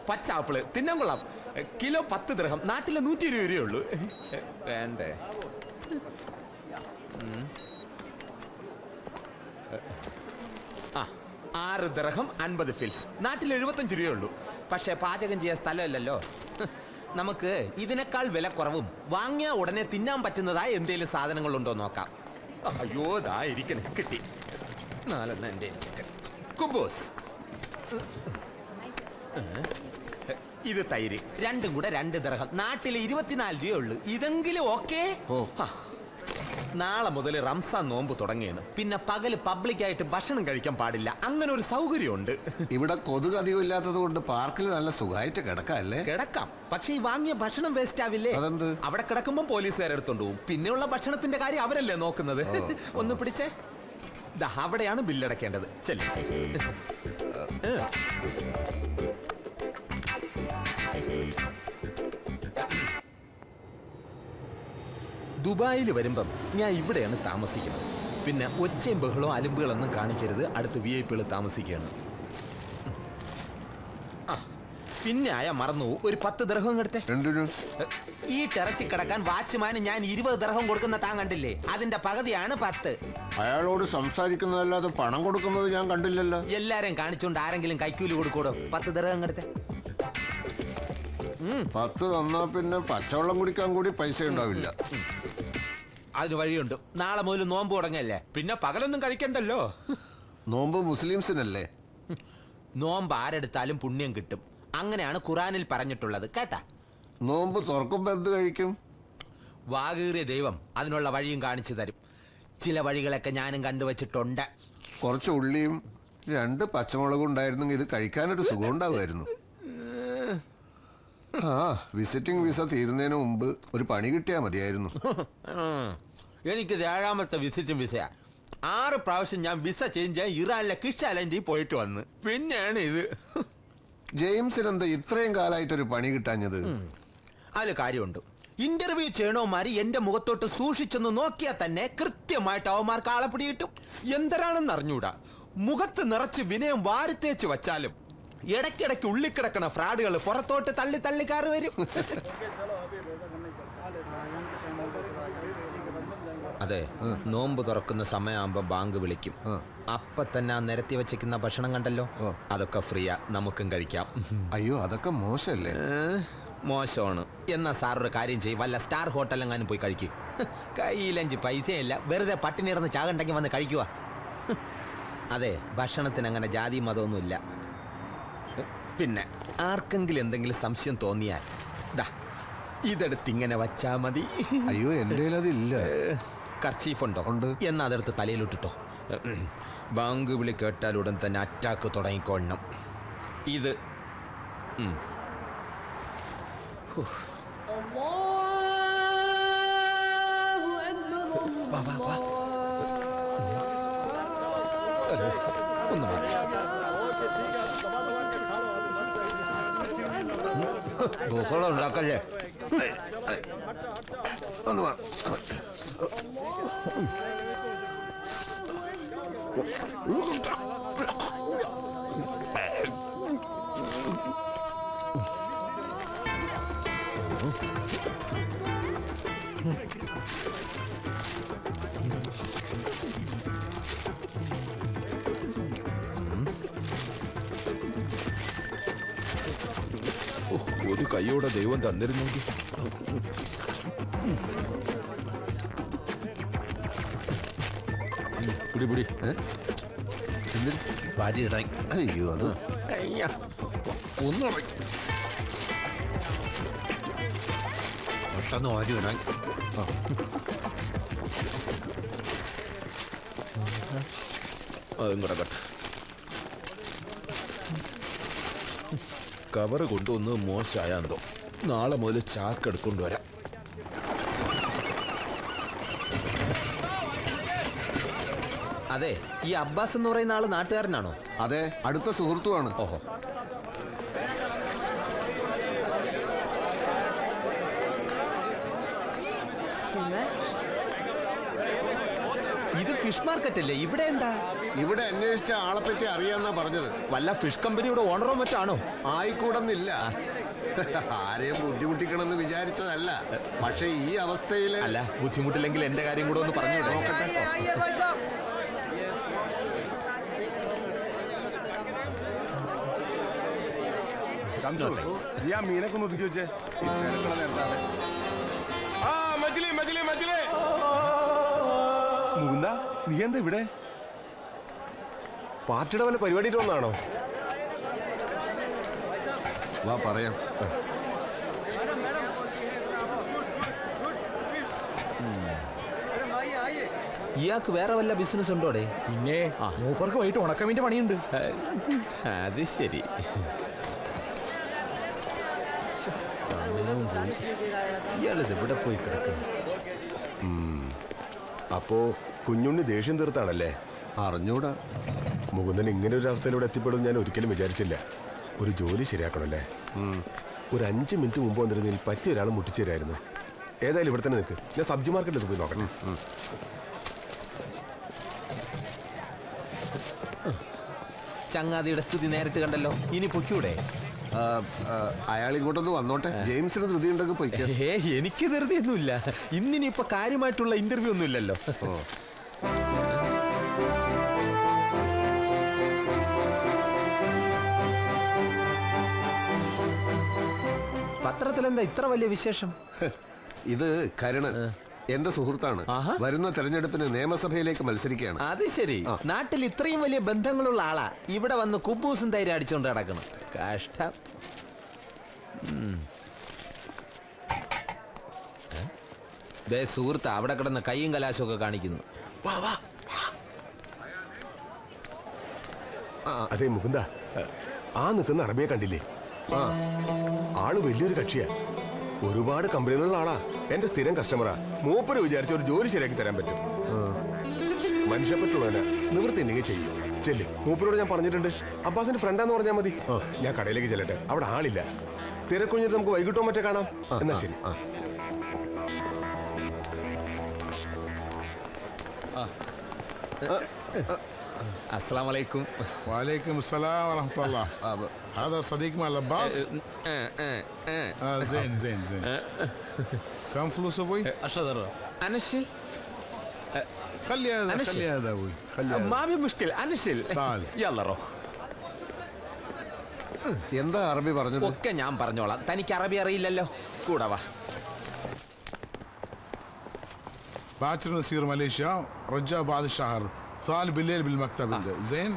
പച്ചാപ്പിള് തിന്നാൻ കൊള്ളാം. കിലോ 10 ദിർഹം. നാട്ടിലെ 120 രൂപയേ ഉള്ളൂ. വേണ്ടേ? 6 ദിർഹം 50 ഫിൽസ്. നാട്ടിൽ 75 രൂപയേ ഉള്ളൂ. പക്ഷെ പാചകം ചെയ്യാൻ സ്ഥലമല്ലല്ലോ. നമുക്ക് ഇതിനേക്കാൾ വില കുറവും വാങ്ങിയ ഉടനെ തിന്നാൻ പറ്റുന്നതായ എന്തെങ്കിലും സാധനങ്ങളുണ്ടോ നോക്കാം. അയ്യോ ദാ ഇരിക്കണേ, കിട്ടി. 4 എന്റെ കുബൂസ്. ഇത് തൈര്. രണ്ടും കൂടെ 2 ദിർഹം. നാട്ടിൽ 24 രൂപയേ ഉള്ളൂ. ഇതെങ്കിലും ഓക്കേ. നാളെ മുതൽ റംസാൻ നോമ്പ് തുടങ്ങിയാണ്. പിന്നെ പകല് പബ്ലിക്കായിട്ട് ഭക്ഷണം കഴിക്കാൻ പാടില്ല. അങ്ങനെ ഒരു സൗകര്യമുണ്ട്. ഇവിടെ കൊതുക് അധികം ഇല്ലാത്തത് കൊണ്ട് പാർക്കിൽ നല്ല സുഖമായിട്ട് കിടക്കാല്ലേ? കിടക്കാം. പക്ഷെ ഈ വാങ്ങിയ ഭക്ഷണം വേസ്റ്റ് ആവില്ലേ? അതെന്ത്? അവിടെ കിടക്കുമ്പോൾ പോലീസുകാരെടുത്തോണ്ട് പോകും. പിന്നെയുള്ള ഭക്ഷണത്തിന്റെ കാര്യം അവരല്ലേ നോക്കുന്നത്. ഒന്ന് പിടിച്ചേ. അവിടെയാണ് ബില്ലടക്കേണ്ടത്. ചെല്ലു. ദുബായിൽ വരുമ്പം ഞാൻ ഇവിടെയാണ് താമസിക്കുന്നത്. പിന്നെ ഒച്ചയും ബഹളവും അലുമ്പുകളൊന്നും കാണിക്കരുത്. അടുത്ത് VIP താമസിക്കുകയാണ്. പിന്നെ മറന്നു, ഒരു 10 ദിർഹം എടുത്തേ. ഈ ടെറസിൽ കിടക്കാൻ വാച്ച്മാന് ഞാൻ 20 ദിർഹം കൊടുക്കുന്ന താൻ കണ്ടില്ലേ? അതിന്റെ പകുതിയാണ് 10. അയാളോട് സംസാരിക്കുന്നതല്ലാതെ പണം കൊടുക്കുന്നത് ഞാൻ കണ്ടില്ലല്ലോ. എല്ലാരെയും കാണിച്ചോണ്ട് ആരെങ്കിലും കൈക്കൂലി കൊടുക്കൂടോ? 10 ദിർഹം എടുത്തേ. 10 തന്നാ പിന്നെ പച്ചവെള്ളം കുടിക്കാൻ കൂടി പൈസ ഉണ്ടാവില്ല. അതിന് വഴിയുണ്ട്. നാളെ മുതൽ നോമ്പ് തുടങ്ങല്ലേ, പിന്നെ പകലൊന്നും കഴിക്കണ്ടല്ലോ. നോമ്പ് മുസ്ലിംസിനല്ലേ? നോമ്പ് ആരെടുത്താലും പുണ്യം കിട്ടും. അങ്ങനെയാണ് ഖുറാനിൽ പറഞ്ഞിട്ടുള്ളത് കേട്ടാ. നോമ്പ് തുറക്കുമ്പോ എന്ത് കഴിക്കും? വാകീറിയ ദൈവം അതിനുള്ള വഴിയും കാണിച്ചു തരും. ചില വഴികളൊക്കെ ഞാനും കണ്ടുവച്ചിട്ടുണ്ട്. കുറച്ച് ഉള്ളിയും 2 പച്ചമുളകും ഉണ്ടായിരുന്നെങ്കിൽ ഇത് കഴിക്കാനൊരു സുഖം ഉണ്ടാവുമായിരുന്നു. വിസിറ്റിംഗ് വിസ തീരുന്നതിന് മുമ്പ് ഒരു പണി കിട്ടിയാൽ മതിയായിരുന്നു. എനിക്ക് 7ാമത്തെ വിസിറ്റിംഗ് വിസയാ. 6 പ്രാവശ്യം ഞാൻ വിസ ചേഞ്ച് ചെയ്യാൻ ഇറാനിലെ കിഷ് ഐലൻഡിൽ പോയിട്ട് വന്ന്. പിന്നെയാണ് ഇത്. ജെയിംസിനെന്താ ഇത്രയും കാലമായിട്ടൊരു പണി കിട്ടാഞ്ഞത്? അതിൽ കാര്യമുണ്ട്. ഇന്റർവ്യൂ ചെയ്യണോമാര് എന്റെ മുഖത്തോട്ട് സൂക്ഷിച്ചൊന്ന് നോക്കിയാൽ തന്നെ കൃത്യമായിട്ട് അവന്മാർക്ക് ആളെ പിടികിട്ടും. എന്തരാണെന്ന് അറിഞ്ഞൂടാ. മുഖത്ത് നിറച്ച് വിനയം വാരിത്തേച്ച് വച്ചാലും ഇടയ്ക്കിടയ്ക്ക് ഉള്ളിക്കിടക്കണ ഫ്രാഡുകൾ പുറത്തോട്ട് തള്ളിക്കാറ് വരും. അതെ, നോമ്പ് തുറക്കുന്ന സമയമാകുമ്പോ ബാങ്ക് വിളിക്കും. അപ്പൊ തന്നെ നിരത്തി വെച്ചിരിക്കുന്ന ഭക്ഷണം കണ്ടല്ലോ, അതൊക്കെ ഫ്രീയാ, നമുക്കും കഴിക്കാം. അയ്യോ, അതൊക്കെ മോശമല്ലേ? മോശമാണ്. എന്നാ സാറൊരു കാര്യം ചെയ്യും, വല്ല സ്റ്റാർ ഹോട്ടലെങ്ങാനും പോയി കഴിക്കും. കയ്യിലഞ്ച് പൈസയില്ല, വെറുതെ പട്ടിണി ഇടന്ന് ചാകണ്ടെങ്കിൽ വന്ന് കഴിക്കുക. അതെ, ഭക്ഷണത്തിന് അങ്ങനെ ജാതി മതമൊന്നുമില്ല. പിന്നെ ആർക്കെങ്കിലും എന്തെങ്കിലും സംശയം തോന്നിയാൽ ഇതെടുത്ത് ഇങ്ങനെ വച്ചാ മതി. അയ്യോ, എൻ്റെ അതില്ല. കർച്ചീഫ് ഉണ്ടോ? ഉണ്ട്. എന്നാ അതെടുത്ത് തലയിലിട്ടിട്ടോ. ബാങ്ക് വിളി കേട്ടാൽ ഉടൻ തന്നെ അറ്റാക്ക് തുടങ്ങിക്കൊള്ളണം. ഇത് ഒന്ന് മാറി. ബഹളം ഉണ്ടാക്കല്ലേ. ഒന്ന് മാറി. ഒരു കൈയോടെ ദൈവം തന്നിരുന്നെങ്കിൽ. പിടി ഭാര്യ. അയ്യോ, അത് ഒന്ന് പെട്ടെന്ന് വാരി ഇടാൻ. അതും കിടക്കട്ടെ. കവറ് കൊണ്ടുവന്ന് മോശമായാന്തോ. നാളെ മുതൽ ചാക്ക് എടുക്കൊണ്ട് വരാം. അതെ, ഈ അബ്ബാസ് എന്ന് പറയുന്ന ആള് നാട്ടുകാരനാണോ? അതെ, അടുത്ത സുഹൃത്തുമാണ്. ഓഹോ. ഇത് ഫിഷ് മാർക്കറ്റ് അല്ലേ? ഇവിടെ എന്താ? ഇവിടെ അന്വേഷിച്ച ആളെ പറ്റി അറിയാന്നാ പറഞ്ഞത്. വല്ല ഫിഷ് കമ്പനിയുടെ ഓണറോ മറ്റാണോ? ആയിക്കൂടെന്നില്ല. ആരെയും ബുദ്ധിമുട്ടിക്കണമെന്ന് വിചാരിച്ചതല്ല. പക്ഷെ ഈ അവസ്ഥയില് അല്ല, ബുദ്ധിമുട്ടില്ലെങ്കിൽ എന്റെ കാര്യം കൂടെ ഒന്ന് പറഞ്ഞു നോക്കട്ടെ. ആ മീനൊക്കെ ഒന്ന് ഒതുക്കി വെച്ചേ. മുകുന്ദ, നീ എന്താ ഇവിടെ? പാർട്ടിയുടെ വല്ല പരിപാടിയിട്ട് വന്നാണോ? വാ പറയാം. ഇയാൾക്ക് വേറെ വല്ല ബിസിനസ് ഉണ്ടോടെ? പിന്നെ മൂപ്പർക്ക് വൈകിട്ട് ഉണക്കമീന്റെ പണിയുണ്ട്. അത് ശരി. സമയവും പോയി. ഇയാളിത് ഇവിടെ പോയി കിടക്കും. അപ്പോ കുഞ്ഞുണ്ണി ദേഷ്യം തീർത്താണല്ലേ? അറിഞ്ഞൂടാ. മുകുന്ദൻ ഇങ്ങനെ ഒരു അവസ്ഥയിലൂടെ എത്തിപ്പെടും ഞാൻ ഒരിക്കലും വിചാരിച്ചില്ല. ഒരു ജോലി ശരിയാക്കണല്ലേ? ഒരു 5 മിനിറ്റ് മുമ്പ് വന്നിരുന്നതിൽ പറ്റിയ ഒരാൾ മുട്ടിച്ചേരായിരുന്നു. ഏതായാലും ഇവിടെ തന്നെ നിൽക്ക്, ഞാൻ സബ്ജി മാർക്കറ്റിൽ പോയി നോക്കട്ടെ. ചങ്ങാതിയുടെ സ്ഥിതി നേരിട്ട് കണ്ടല്ലോ, ഇനി പൊയ്ക്കൂടെ? അയാൾ ഇങ്ങോട്ടൊന്ന് വന്നോട്ടെ. ജെയിംസിന് ധൃതി ഉണ്ടെങ്കിൽ പോയിക്കോ. എനിക്ക് ധൃതിയൊന്നുമില്ല. ഇന്നിനിപ്പോ കാര്യമായിട്ടുള്ള ഇന്റർവ്യൂ ഒന്നും ഇല്ലല്ലോ. പത്രത്തിൽ എന്താ ഇത്ര വലിയ വിശേഷം? ഇത് കരുണൻ എന്റെ സുഹൃത്താണ്. വരുന്ന തെരഞ്ഞെടുപ്പിന് നിയമസഭയിലേക്ക് മത്സരിക്കുകയാണ്. അത് ശരി. നാട്ടിൽ ഇത്രയും വലിയ ബന്ധങ്ങളുള്ള ആളാ ഇവിടെ വന്ന് കുബൂസും തൈര് അടിച്ചോണ്ട് കിടക്കണം. കഷ്ടം. സുഹൃത്ത് അവിടെ കിടന്ന് കൈയും കലാശമൊക്കെ കാണിക്കുന്നു. അതെ മുകുന്ദ, ആ നിൽക്കുന്ന അറബിയെ കണ്ടില്ലേ? ആള് വലിയൊരു കക്ഷിയാ. ഒരുപാട് കമ്പനികളുള്ള ആളാ. എന്റെ സ്ഥിരം കസ്റ്റമറാ. മൂപ്പര് വിചാരിച്ച ഒരു ജോലി ശരിയാക്കി തരാൻ പറ്റും. മനുഷ്യപ്പറ്റുള്ളവനാ. നിവൃത്തി ഉണ്ടെങ്കിൽ ചെയ്യും. ചെല്ല്, മൂപ്പരോട് ഞാൻ പറഞ്ഞിട്ടുണ്ട്. അബ്ബാസിന്റെ ഫ്രണ്ടാന്ന് പറഞ്ഞാൽ മതി. ഞാൻ കടയിലേക്ക് ചെല്ലട്ടെ, അവിടെ ആളില്ല. തിരക്കൊഴിഞ്ഞിട്ട് നമുക്ക് വൈകിട്ടോ മറ്റേ കാണാം. എന്നാ ശരി. السلام عليكم. وعليكم السلام ورحمة الله. هذا صديق مال عباس؟ زين زين زين. كم فلوس ابوي؟ 10 درهم. انا شيل. خلي هذا خلي هذا ابوي خلي هذا. ما في مشكلة انا شيل. تعال يلا روح. എന്താ അറബി പറഞ്ഞത്? ഒക്കെ ഞാൻ പറഞ്ഞോളാം. തനിക്ക് അറബി അറിയില്ലല്ലോ. കൂടെ വാ. باكر نسير ماليزيا رجع بعد الشهر. صار بالليل بالمكتب. زين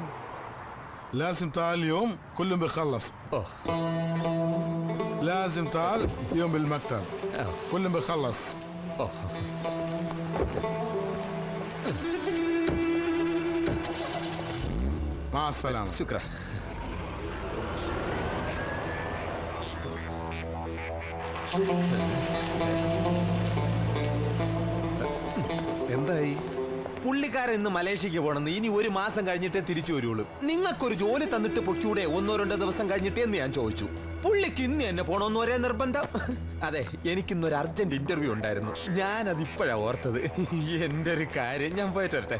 لازم تعال اليوم كلهم بيخلص. لازم تعال اليوم بالمكتب كلهم بيخلص. مع السلامة. شكرا. എന്തായി? പുള്ളിക്കാരൻ ഇന്ന് മലേഷ്യക്ക് പോണെന്ന്. ഇനി 1 മാസം കഴിഞ്ഞിട്ടേ തിരിച്ചു വരുള്ളൂ. നിങ്ങൾക്കൊരു ജോലി തന്നിട്ട് പൊക്കൂടെ 1-2 ദിവസം കഴിഞ്ഞിട്ടേ എന്ന് ഞാൻ ചോദിച്ചു. പുള്ളിക്ക് ഇന്ന് എന്നെ പോണോന്ന് ഒരേ നിർബന്ധം. അതെ, എനിക്കിന്നൊരു അർജന്റ് ഇന്റർവ്യൂ ഉണ്ടായിരുന്നു. ഞാനത് ഇപ്പോഴാ ഓർത്തത്. എന്റെ ഒരു കാര്യം, ഞാൻ പോയിട്ട് വരട്ടെ.